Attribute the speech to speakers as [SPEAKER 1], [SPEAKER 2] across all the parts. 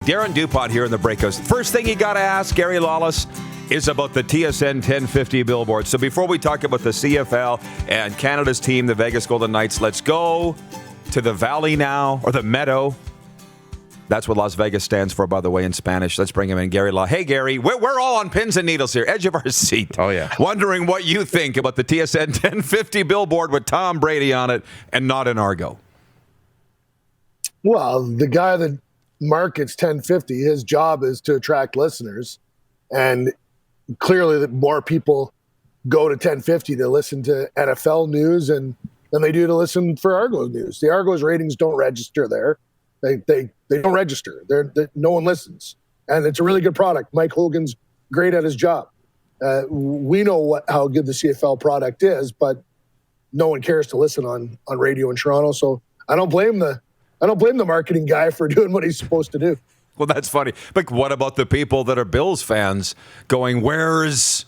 [SPEAKER 1] Darren DuPont here in the Breakhouse. First thing you got to ask Gary Lawless is about the TSN 1050 billboard. So before we talk about the CFL and Canada's team, the Vegas Golden Knights, let's go to the Valley now, or the Meadow. That's what Las Vegas stands for, by the way, in Spanish. Let's bring him in, Gary Law. Hey, Gary, we're all on pins and needles here, edge of our seat.
[SPEAKER 2] Oh, yeah.
[SPEAKER 1] Wondering what you think about the TSN 1050 billboard with Tom Brady on it and not an Argo.
[SPEAKER 3] Well, the guy that markets 1050, his job is to attract listeners. And clearly that more people go to 1050 to listen to NFL news than they do to listen for Argo news. The Argo's ratings don't register there. They don't register. No one listens. And it's a really good product. Mike Hogan's great at his job. We know how good the CFL product is, but no one cares to listen on radio in Toronto. So I don't blame the marketing guy for doing what he's supposed to do.
[SPEAKER 1] Well, that's funny. But what about the people that are Bills fans going, where's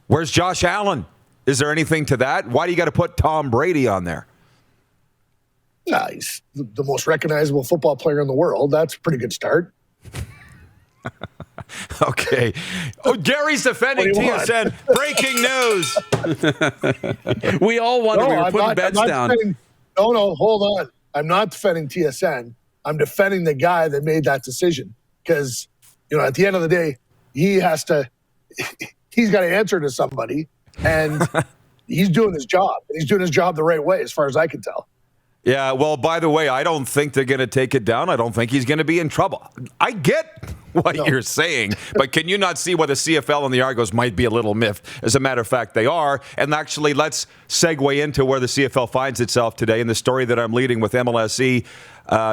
[SPEAKER 1] Josh Allen? Is there anything to that? Why do you got to put Tom Brady on there?
[SPEAKER 3] Yeah, he's the most recognizable football player in the world. That's a pretty good start.
[SPEAKER 1] Okay. Oh, Gary's defending TSN. Breaking news.
[SPEAKER 2] We all wonder we were putting bets down.
[SPEAKER 3] No, hold on. I'm not defending TSN. I'm defending the guy that made that decision. Because, at the end of the day, he's got to answer to somebody. And he's doing his job. And he's doing his job the right way, as far as I can tell.
[SPEAKER 1] Yeah, well, by the way, I don't think they're going to take it down. I don't think he's going to be in trouble. I get what you're saying, but can you not see why the CFL and the Argos might be a little miffed? As a matter of fact, they are. And actually, let's segue into where the CFL finds itself today in the story that I'm leading with MLSE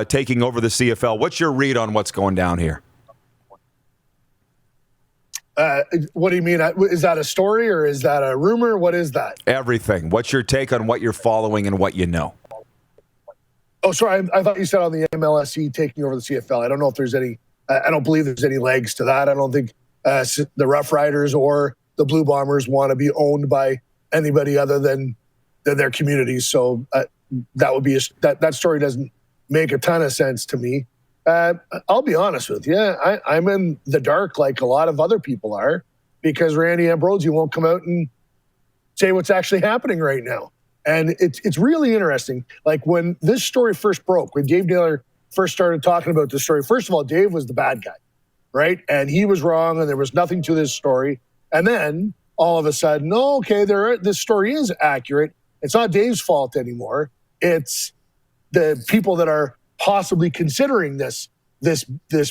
[SPEAKER 1] taking over the CFL. What's your read on what's going down here?
[SPEAKER 3] What do you mean? Is that a story or is that a rumor? What is that?
[SPEAKER 1] Everything. What's your take on what you're following and what you know?
[SPEAKER 3] Oh, sorry. I thought you said on the MLSE taking over the CFL. I don't know if there's any. I don't believe there's any legs to that. I don't think the Rough Riders or the Blue Bombers want to be owned by anybody other than their communities. So that would be that story doesn't make a ton of sense to me. I'll be honest with you. I'm in the dark like a lot of other people are because Randy Ambrosie won't come out and say what's actually happening right now. And it's really interesting. Like when this story first broke, when Dave Naylor first started talking about this story, first of all, Dave was the bad guy, right? And he was wrong and there was nothing to this story. And then all of a sudden, this story is accurate. It's not Dave's fault anymore. It's the people that are possibly considering this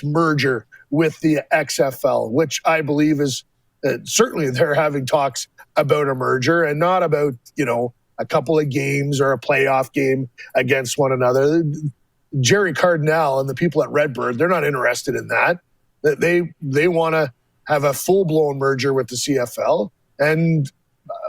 [SPEAKER 3] merger with the XFL, which I believe is certainly they're having talks about a merger and not about, a couple of games or a playoff game against one another. Jerry Cardinal and the people at Redbird, they're not interested in that. They want to have a full-blown merger with the CFL. And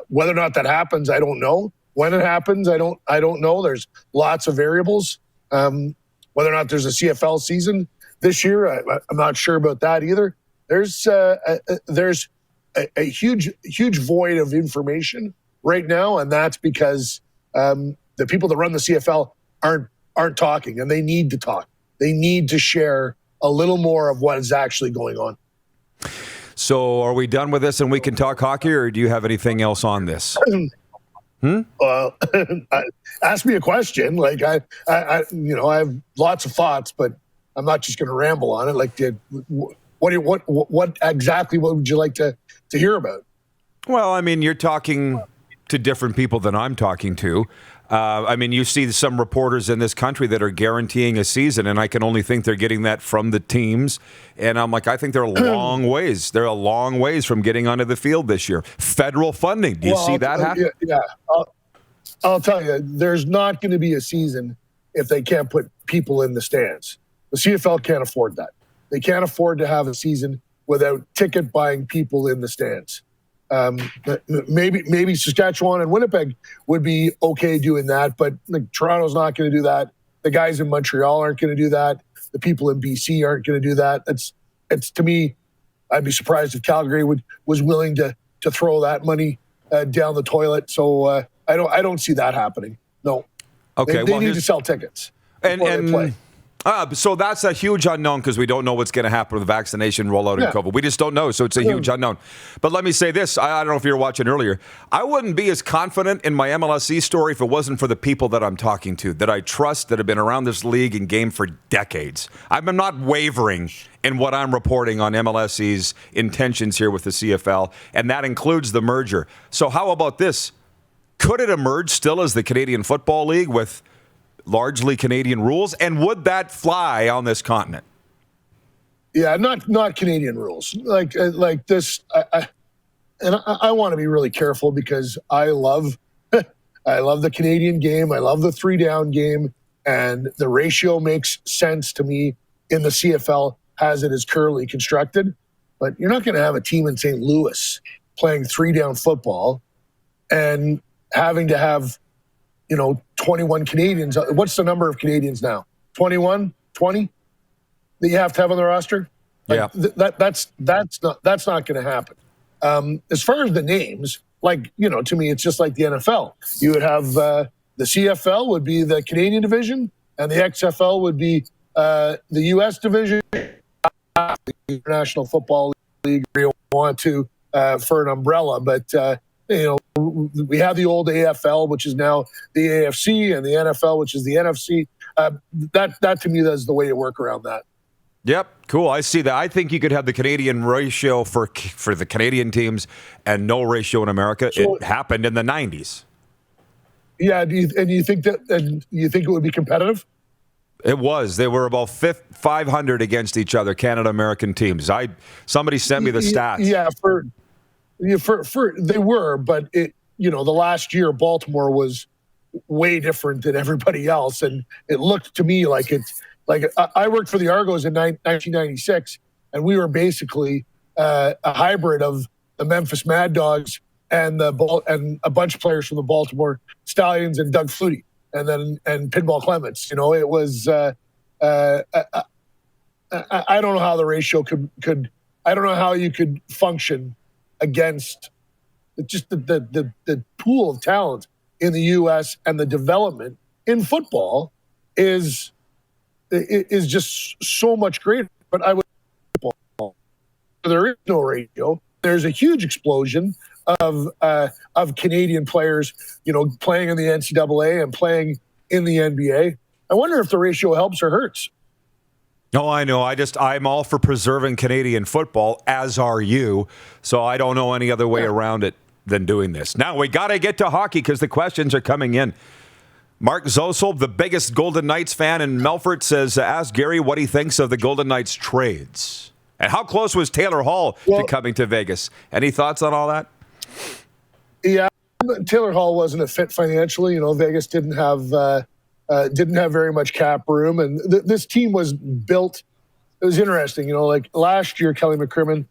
[SPEAKER 3] whether or not that happens, I don't know. When it happens, I don't know. There's lots of variables. Whether or not there's a CFL season this year, I'm not sure about that either. There's a huge void of information right now, and that's because the people that run the CFL aren't talking, and they need to talk. They need to share a little more of what is actually going on.
[SPEAKER 1] So, are we done with this, and we can talk hockey, or do you have anything else on this?
[SPEAKER 3] Ask me a question. Like I have lots of thoughts, but I'm not just going to ramble on it. Like, what exactly? What would you like to hear about?
[SPEAKER 1] Well, I mean, you're talking to different people than I'm talking to. You see some reporters in this country that are guaranteeing a season, and I can only think they're getting that from the teams. And I'm like, I think they're a long ways. They're a long ways from getting onto the field this year. Federal funding. Do you see that happen?
[SPEAKER 3] Yeah. I'll tell you, there's not going to be a season if they can't put people in the stands. The CFL can't afford that. They can't afford to have a season without ticket buying people in the stands. Maybe Saskatchewan and Winnipeg would be okay doing that, but Toronto's not going to do that. The guys in Montreal aren't going to do that. The people in BC aren't going to do that. It's to me, I'd be surprised if Calgary was willing to throw that money down the toilet. So I don't see that happening. No.
[SPEAKER 1] Okay.
[SPEAKER 3] They need to sell tickets.
[SPEAKER 1] And So that's a huge unknown because we don't know what's going to happen with the vaccination rollout in COVID. We just don't know, so it's a huge unknown. But let me say this. I don't know if you were watching earlier. I wouldn't be as confident in my MLSE story if it wasn't for the people that I'm talking to, that I trust, that have been around this league and game for decades. I'm not wavering in what I'm reporting on MLSE's intentions here with the CFL, and that includes the merger. So how about this? Could it emerge still as the Canadian Football League with largely Canadian rules, and would that fly on this continent?
[SPEAKER 3] Yeah, not Canadian rules like this. I want to be really careful because I love the Canadian game. I love the 3-down game, and the ratio makes sense to me in the CFL as it is currently constructed. But you're not going to have a team in St. Louis playing 3-down football and having to have 21 Canadians. What's the number of Canadians now? 21, 20 that you have to have on the roster? Like, that's not going to happen. As far as the names, to me, it's just like the NFL. You would have the CFL would be the Canadian division, and the XFL would be the U.S. division. The International Football League, you want to for an umbrella, but we have the old AFL, which is now the AFC, and the NFL, which is the NFC. That to me, that's the way to work around that.
[SPEAKER 1] Yep, cool. I see that. I think you could have the Canadian ratio for the Canadian teams and no ratio in America. So, it happened in the 90s.
[SPEAKER 3] Yeah, do you think it would be competitive?
[SPEAKER 1] It was. They were about 500 against each other, Canada-American teams. Somebody sent me the stats.
[SPEAKER 3] Yeah, for they were, but the last year Baltimore was way different than everybody else, and it looked to me like I worked for the Argos in 1996, and we were basically a hybrid of the Memphis Mad Dogs and and a bunch of players from the Baltimore Stallions and Doug Flutie, and Pinball Clements. It was I don't know how the ratio could I don't know how you could function against just the pool of talent in the U.S. and the development in football is just so much greater. But there is no ratio. There's a huge explosion of Canadian players, playing in the NCAA and playing in the NBA. I wonder if the ratio helps or hurts.
[SPEAKER 1] No, I know. I'm all for preserving Canadian football, as are you. So I don't know any other way around it than doing this. Now, we got to get to hockey because the questions are coming in. Mark Zosel, the biggest Golden Knights fan in Melfort, says, ask Gary what he thinks of the Golden Knights trades. And how close was Taylor Hall to coming to Vegas? Any thoughts on all that?
[SPEAKER 3] Yeah, Taylor Hall wasn't a fit financially. Vegas didn't have very much cap room, and this team was built. It was interesting, like last year, Kelly McCrimmon,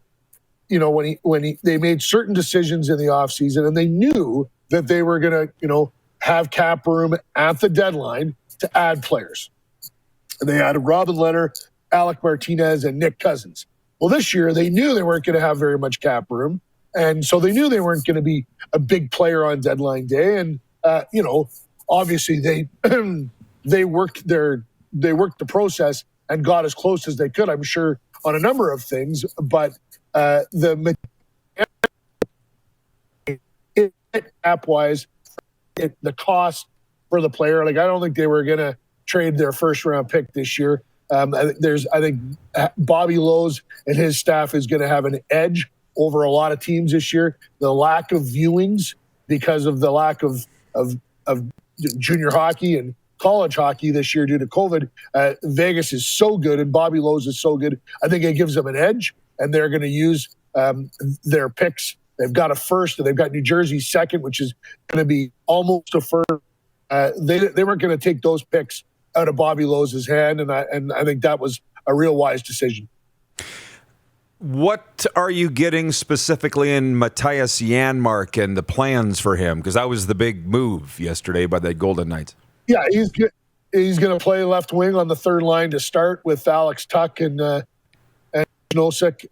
[SPEAKER 3] when they made certain decisions in the offseason, and they knew that they were going to, have cap room at the deadline to add players. And they added Robin Leonard, Alec Martinez, and Nick Cousins. Well, this year they knew they weren't going to have very much cap room, and so they knew they weren't going to be a big player on deadline day. And obviously they worked the process and got as close as they could, I'm sure, on a number of things. But the cap-wise, the cost for the player, I don't think they were going to trade their first-round pick this year. I think Bobby Lowe's and his staff is going to have an edge over a lot of teams this year. The lack of viewings because of the lack of junior hockey and college hockey this year due to COVID. Vegas is so good and Bobby Lowe's is so good. I think it gives them an edge, and they're going to use their picks. They've got a first, and they've got New Jersey's second, which is going to be almost a first. They weren't going to take those picks out of Bobby Lowe's hand, and I think that was a real wise decision.
[SPEAKER 1] What are you getting specifically in Matthias Janmark and the plans for him? Because that was the big move yesterday by the Golden Knights. Yeah,
[SPEAKER 3] he's going to play left wing on the third line to start with Alex Tuck and Nosek.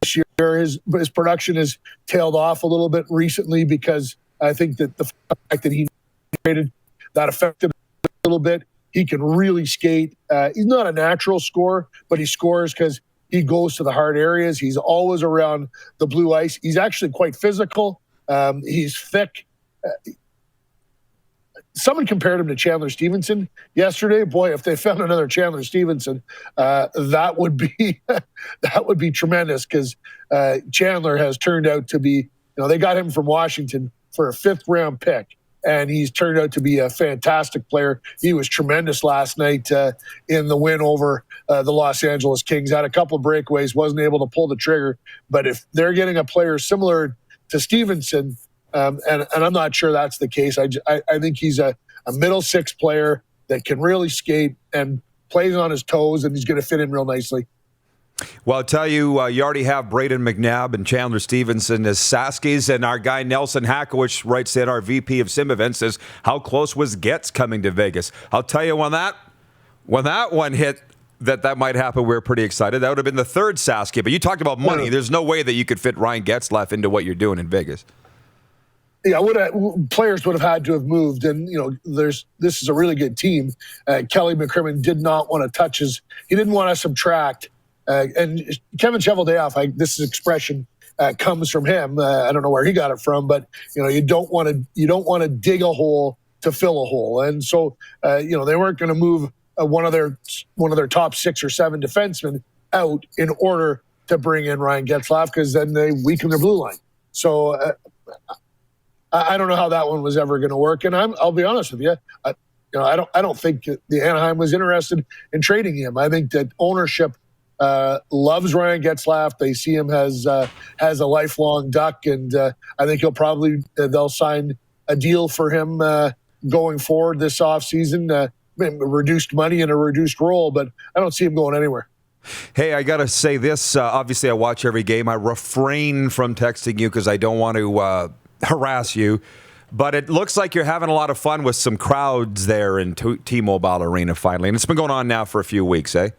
[SPEAKER 3] This year, his production has tailed off a little bit recently because I think that the fact that he traded that affected a little bit. He can really skate. He's not a natural scorer, but he scores because he goes to the hard areas. He's always around the blue ice. He's actually quite physical. He's thick. Someone compared him to Chandler Stevenson yesterday. Boy, if they found another Chandler Stevenson, that would be tremendous, because Chandler has turned out to be, they got him from Washington for a 5th round pick, and he's turned out to be a fantastic player. He was tremendous last night in the win over the Los Angeles Kings. Had a couple of breakaways, wasn't able to pull the trigger. But if they're getting a player similar to Stevenson, and I'm not sure that's the case. I think he's a middle 6 player that can really skate and plays on his toes, and he's going to fit in real nicely.
[SPEAKER 1] Well, I'll tell you, you already have Braden McNabb and Chandler Stevenson as Saskies, and our guy Nelson Hackowicz writes in, our VP of Sim Events, says, how close was Getz coming to Vegas? I'll tell you, when that one hit, that might happen, we were pretty excited. That would have been the 3rd Sasky. But you talked about money. There's no way that you could fit Ryan Getzlaf into what you're doing in Vegas.
[SPEAKER 3] Yeah, players would have had to have moved, and this is a really good team. Kelly McCrimmon did not want to touch he didn't want to subtract. And Kevin Cheveldayoff, this expression comes from him. I don't know where he got it from, but you don't want to dig a hole to fill a hole, and so they weren't going to move one of their top 6 or 7 defensemen out in order to bring in Ryan Getzlaf, because then they weaken their blue line. So. I don't know how that one was ever going to work, and I'll be honest with you. I don't think the Anaheim was interested in trading him. I think that ownership loves Ryan Getzlaf. They see him as a lifelong Duck, and I think they'll sign a deal for him going forward this offseason. Reduced money and a reduced role, but I don't see him going anywhere.
[SPEAKER 1] Hey, I got to say this. Obviously, I watch every game. I refrain from texting you because I don't want to harass you, but it looks like you're having a lot of fun with some crowds there in T-Mobile Arena finally, and it's been going on now for a few weeks, eh?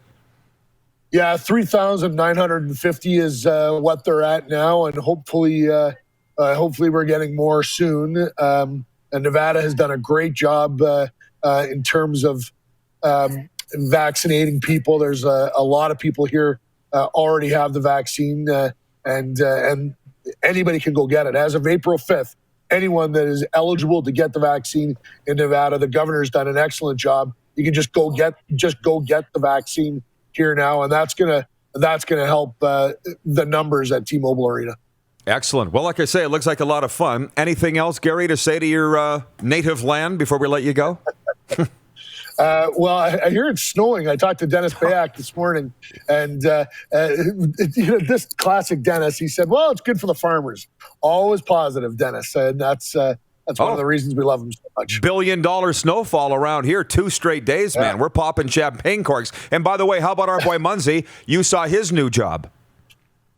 [SPEAKER 3] Yeah, 3,950 is what they're at now, and hopefully we're getting more soon. And Nevada has done a great job in terms of vaccinating people. There's a lot of people here already have the vaccine, and anybody can go get it. As of April 5th, anyone that is eligible to get the vaccine in Nevada, the governor's done an excellent job. You can just go get the vaccine here now, and that's gonna help the numbers at T-Mobile Arena.
[SPEAKER 1] Excellent. Well, like I say, it looks like a lot of fun. Anything else, Gary, to say to your native land before we let you go?
[SPEAKER 3] Well, I hear it's snowing. I talked to Dennis Bayak this morning, and this classic Dennis, he said, well, it's good for the farmers. Always positive, Dennis. And that's one of the reasons we love him so much. $1 billion snowfall around here, 2 straight days, man. Yeah. We're popping champagne corks. And by the way, how about our boy Munzie? You saw his new job.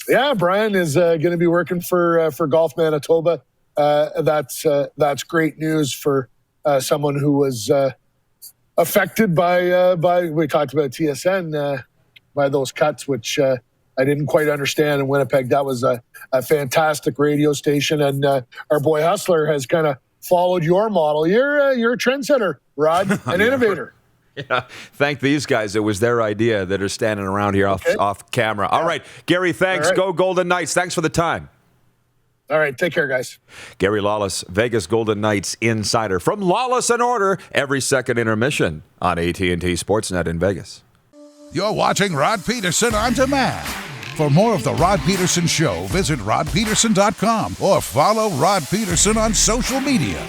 [SPEAKER 3] Yeah, Brian is going to be working for Golf Manitoba. That's great news for someone who was affected by we talked about TSN, by those cuts, which I didn't quite understand in Winnipeg. That was a fantastic radio station, and our boy Hustler has kind of followed your model. You're a trendsetter, Rod, an innovator. Yeah, thank these guys. It was their idea that are standing around here off camera. All right, Gary, thanks. Right. Go Golden Knights. Thanks for the time. All right, take care, guys. Gary Lawless, Vegas Golden Knights insider from Lawless and Order, every second intermission on AT&T Sportsnet in Vegas.
[SPEAKER 4] You're watching Rod Pedersen On Demand. For more of The Rod Pedersen Show, visit rodpedersen.com or follow Rod Pedersen on social media.